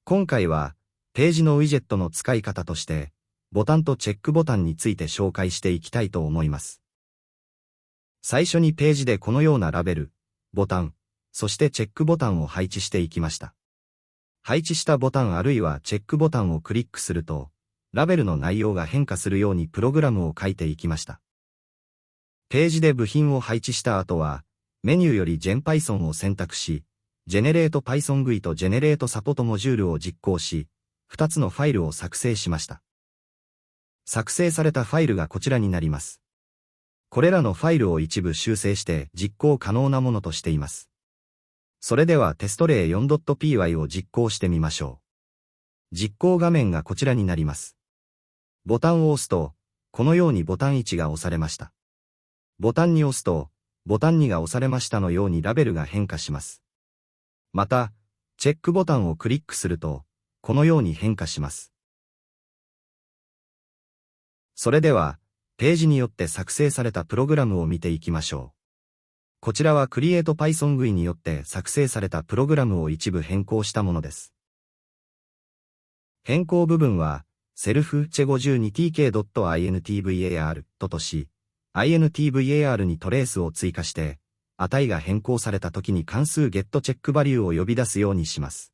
今回は、ページのウィジェットの使い方として、ボタンとチェックボタンについて紹介していきたいと思います。最初にページでこのようなラベル、ボタン、そしてチェックボタンを配置していきました。配置したボタンあるいはチェックボタンをクリックすると、ラベルの内容が変化するようにプログラムを書いていきました。ページで部品を配置した後は、メニューより GenPython を選択し、GeneratePython GUI と GenerateSupport モジュールを実行し、2つのファイルを作成しました。作成されたファイルがこちらになります。これらのファイルを一部修正して実行可能なものとしています。それではテスト例 4.py を実行してみましょう。実行画面がこちらになります。ボタンを押すと、このようにボタン1が押されました。ボタンに押すと、ボタン2が押されましたのようにラベルが変化します。また、チェックボタンをクリックすると、このように変化します。それでは、ページによって作成されたプログラムを見ていきましょう。こちらは CreatePython GUI によって作成されたプログラムを一部変更したものです。変更部分は、self-52tk.intvar とし、intvar にトレースを追加して、値が変更された時に関数 getCheckValue を呼び出すようにします。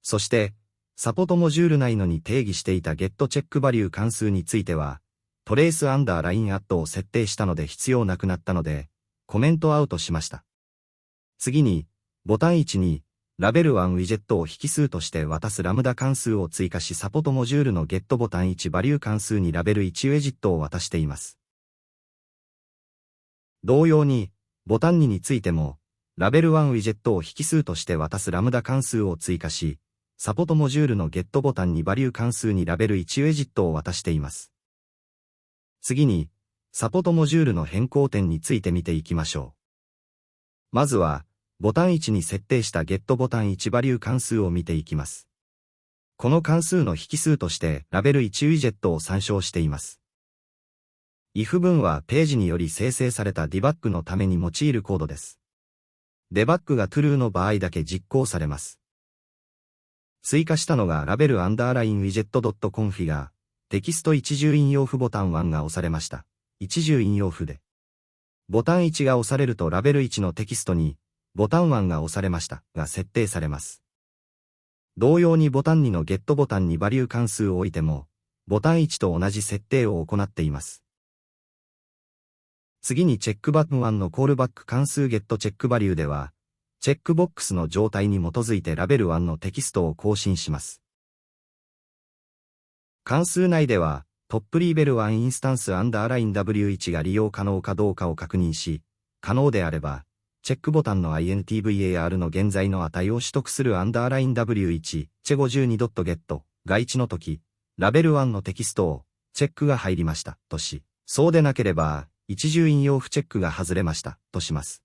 そして、サポートモジュール内のに定義していた getCheckValue 関数については、トレース_@を設定したので必要なくなったので、コメントアウトしました。次に、ボタン1に、ラベル1ウィジェットを引数として渡すラムダ関数を追加しサポートモジュールの get ボタン1バリュー関数にラベル1ウィジェットを渡しています。同様に、ボタン2についても、ラベル1ウィジェットを引数として渡すラムダ関数を追加し、サポートモジュールの get ボタン2バリュー関数にラベル1ウィジェットを渡しています。次に、サポートモジュールの変更点について見ていきましょう。まずは、ボタン1に設定した get ボタン1バリュー関数を見ていきます。この関数の引数としてラベル1ウィジェットを参照しています。if 文はページにより生成されたディバッグのために用いるコードです。デバッグが true の場合だけ実行されます。追加したのがラベル_widget.config テキスト一重引用符ボタン1が押されました。一重引用符で。ボタン1が押されるとラベル1のテキストにボタン1が押されましたが設定されます。同様にボタン2の get ボタンにバリュー関数を置いても、ボタン1と同じ設定を行っています。次にチェックバトン1のコールバック関数 getCheckValue では、チェックボックスの状態に基づいてラベル1のテキストを更新します。関数内では、トップリーベル1インスタンス_line w1 が利用可能かどうかを確認し、可能であれば、チェックボタンの intvar の現在の値を取得する_line w1 che52.get が1の時、ラベル1のテキストをチェックが入りましたとし、そうでなければ、一重引用符チェックが外れましたとします。